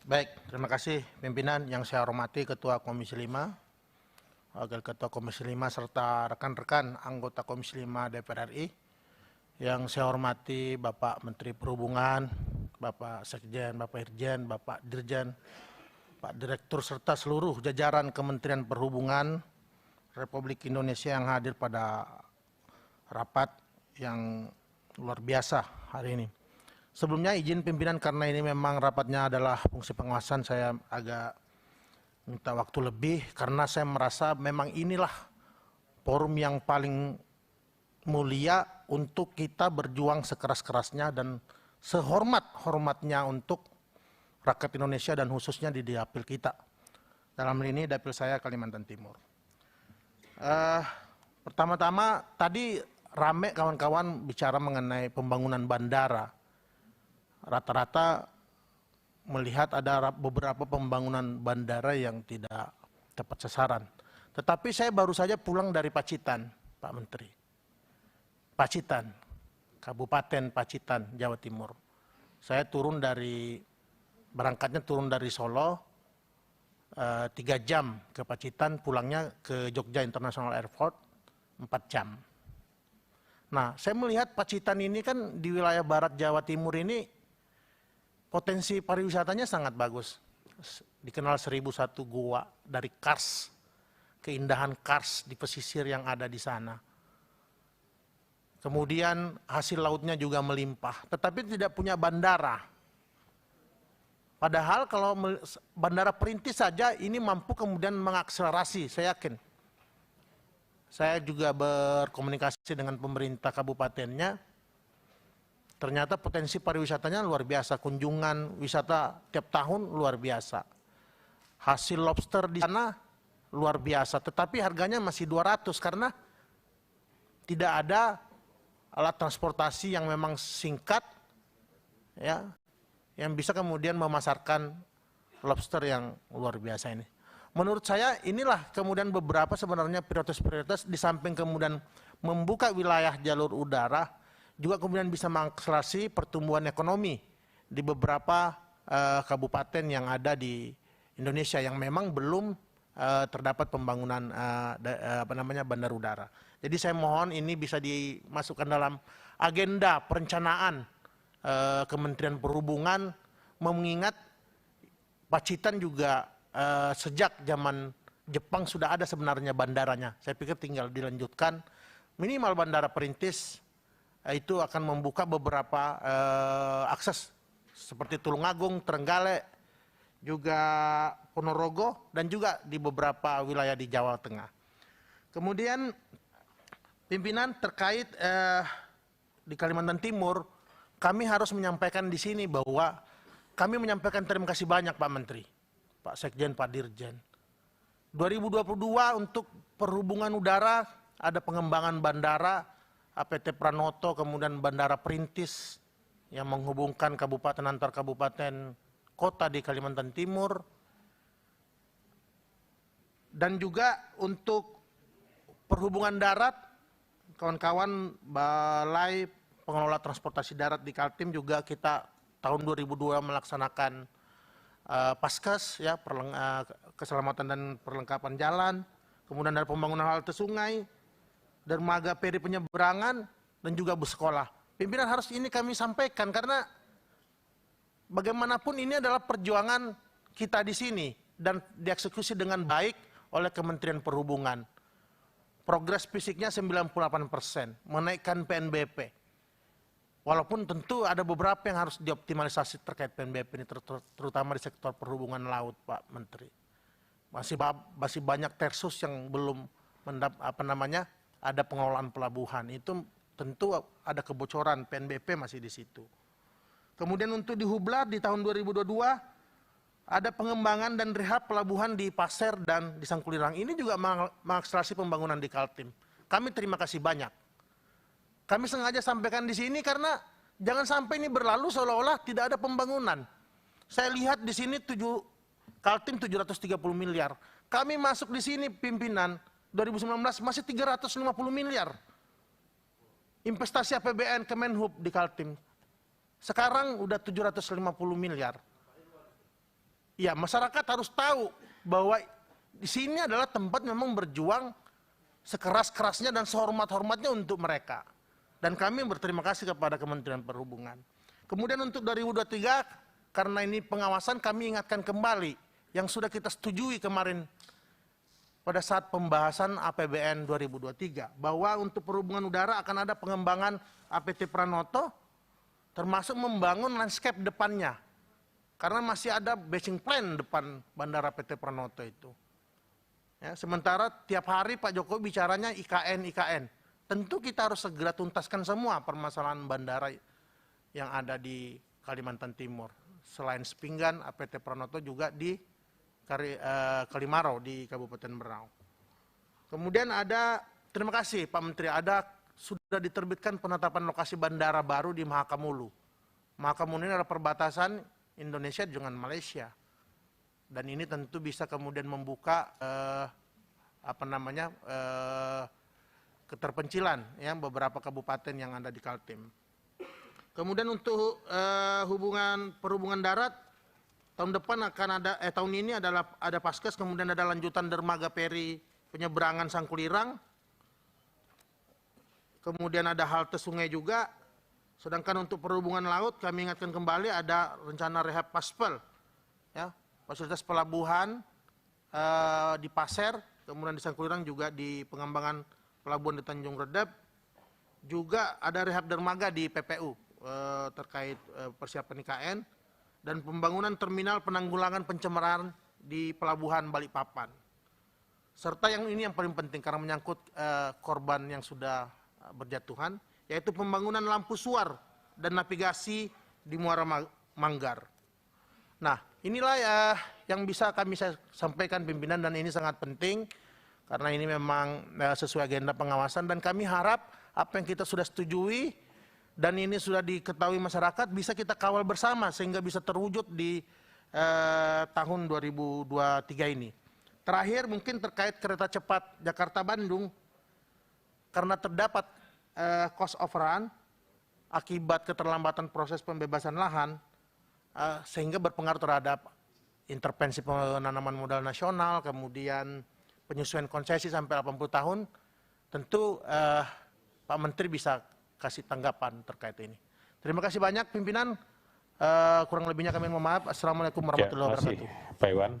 Baik, terima kasih pimpinan yang saya hormati Ketua Komisi 5, Wakil Ketua Komisi 5, serta rekan-rekan anggota Komisi 5 DPR RI. Yang saya hormati Bapak Menteri Perhubungan, Bapak Sekjen, Bapak Irjen, Bapak Dirjen, Pak Direktur, serta seluruh jajaran Kementerian Perhubungan Republik Indonesia yang hadir pada rapat yang luar biasa hari ini. Sebelumnya izin pimpinan karena ini memang rapatnya adalah fungsi pengawasan, saya agak minta waktu lebih karena saya merasa memang inilah forum yang paling mulia untuk kita berjuang sekeras-kerasnya dan sehormat-hormatnya untuk rakyat Indonesia dan khususnya di dapil kita. Dalam hal ini dapil saya Kalimantan Timur. Pertama-tama tadi rame kawan-kawan bicara mengenai pembangunan bandara. Rata-rata melihat ada beberapa pembangunan bandara yang tidak tepat sasaran. Tetapi saya baru saja pulang dari Pacitan, Pak Menteri. Pacitan, Kabupaten Pacitan, Jawa Timur. Saya berangkatnya turun dari Solo, 3 jam ke Pacitan, pulangnya ke Jogja International Airport, 4 jam. Nah, saya melihat Pacitan ini kan di wilayah barat Jawa Timur ini, potensi pariwisatanya sangat bagus. Dikenal 1001 gua dari Kars, keindahan Kars di pesisir yang ada di sana. Kemudian hasil lautnya juga melimpah, tetapi tidak punya bandara. Padahal kalau bandara perintis saja ini mampu kemudian mengakselerasi, saya yakin. Saya juga berkomunikasi dengan pemerintah kabupatennya. Ternyata potensi pariwisatanya luar biasa, kunjungan wisata tiap tahun luar biasa. Hasil lobster di sana luar biasa, tetapi harganya masih 200 karena tidak ada alat transportasi yang memang singkat, ya, yang bisa kemudian memasarkan lobster yang luar biasa ini. Menurut saya inilah kemudian beberapa sebenarnya prioritas-prioritas di samping kemudian membuka wilayah jalur udara, juga kemudian bisa mengakselerasi pertumbuhan ekonomi di beberapa kabupaten yang ada di Indonesia yang memang belum terdapat pembangunan bandar udara. Jadi saya mohon ini bisa dimasukkan dalam agenda perencanaan Kementerian Perhubungan, mengingat Pacitan juga sejak zaman Jepang sudah ada sebenarnya bandaranya. Saya pikir tinggal dilanjutkan minimal bandara perintis. Itu akan membuka beberapa akses seperti Tulungagung, Trenggalek, juga Ponorogo, dan juga di beberapa wilayah di Jawa Tengah. Kemudian pimpinan terkait di Kalimantan Timur, kami harus menyampaikan di sini bahwa kami menyampaikan terima kasih banyak Pak Menteri, Pak Sekjen, Pak Dirjen. 2022 untuk perhubungan udara ada pengembangan bandara, APT Pranoto, kemudian bandara perintis yang menghubungkan kabupaten antar kabupaten kota di Kalimantan Timur. Dan juga untuk perhubungan darat, kawan-kawan Balai Pengelola Transportasi Darat di Kaltim juga kita tahun 2002 melaksanakan Paskes, ya, keselamatan dan perlengkapan jalan, kemudian ada pembangunan halte sungai, dermaga peri penyeberangan, dan juga bus sekolah. Pimpinan harus ini kami sampaikan karena bagaimanapun ini adalah perjuangan kita di sini dan dieksekusi dengan baik oleh Kementerian Perhubungan. Progres fisiknya 98%, menaikkan PNBP. Walaupun tentu ada beberapa yang harus dioptimalisasi terkait PNBP ini, terutama di sektor perhubungan laut, Pak Menteri. Masih banyak tersus yang belum ada pengelolaan pelabuhan, itu tentu ada kebocoran, PNBP masih di situ. Kemudian untuk di Hublar di tahun 2022 ada pengembangan dan rehab pelabuhan di Pasir dan di Sangkulirang. Ini juga mengakselerasi pembangunan di Kaltim. Kami terima kasih banyak. Kami sengaja sampaikan di sini karena jangan sampai ini berlalu seolah-olah tidak ada pembangunan. Saya lihat di sini Kaltim 730 miliar. Kami masuk di sini pimpinan 2019 masih 350 miliar. Investasi APBN Kemenhub di Kaltim. Sekarang udah 750 miliar. ya masyarakat harus tahu bahwa di sini adalah tempat memang berjuang sekeras-kerasnya dan sehormat-hormatnya untuk mereka. Dan kami berterima kasih kepada Kementerian Perhubungan. Kemudian untuk 2023, karena ini pengawasan, kami ingatkan kembali yang sudah kita setujui kemarin pada saat pembahasan APBN 2023, bahwa untuk perhubungan udara akan ada pengembangan APT Pranoto, termasuk membangun landscape depannya. Karena masih ada basing plan depan Bandara PT Pranoto itu. Ya, sementara tiap hari Pak Jokowi bicaranya IKN. Tentu kita harus segera tuntaskan semua permasalahan bandara yang ada di Kalimantan Timur. Selain Sepinggan, APT Pranoto juga di Kalimaro di Kabupaten Berau. Kemudian ada, terima kasih Pak Menteri, sudah diterbitkan penetapan lokasi bandara baru di Mahakamulu. Mahakamulu ini adalah perbatasan Indonesia dengan Malaysia. Dan ini tentu bisa kemudian membuka keterpencilan ya beberapa kabupaten yang ada di Kaltim. Kemudian untuk perhubungan darat, tahun depan akan ada tahun ini ada Paskes, kemudian ada lanjutan dermaga peri penyeberangan Sangkulirang. Kemudian ada halte sungai juga. Sedangkan untuk perhubungan laut kami ingatkan kembali ada rencana rehab Paspel. Ya, fasilitas pelabuhan di Pasir, kemudian di Sangkulirang juga di pengembangan pelabuhan di Tanjung Redep. Juga ada rehab dermaga di PPU terkait persiapan IKN. Dan pembangunan terminal penanggulangan pencemaran di Pelabuhan Balikpapan. Serta yang ini yang paling penting karena menyangkut korban yang sudah berjatuhan, yaitu pembangunan lampu suar dan navigasi di Muara Manggar. Nah, inilah yang bisa kami sampaikan pimpinan, dan ini sangat penting karena ini memang sesuai agenda pengawasan, dan kami harap apa yang kita sudah setujui dan ini sudah diketahui masyarakat bisa kita kawal bersama sehingga bisa terwujud di tahun 2023 ini. Terakhir mungkin terkait kereta cepat Jakarta-Bandung, karena terdapat cost overrun akibat keterlambatan proses pembebasan lahan, sehingga berpengaruh terhadap intervensi penanaman modal nasional, kemudian penyesuaian konsesi sampai 80 tahun, tentu Pak Menteri bisa kasih tanggapan terkait ini. Terima kasih banyak pimpinan, kurang lebihnya kami mohon maaf. Assalamualaikum warahmatullahi wabarakatuh. Terima kasih Pak Iwan.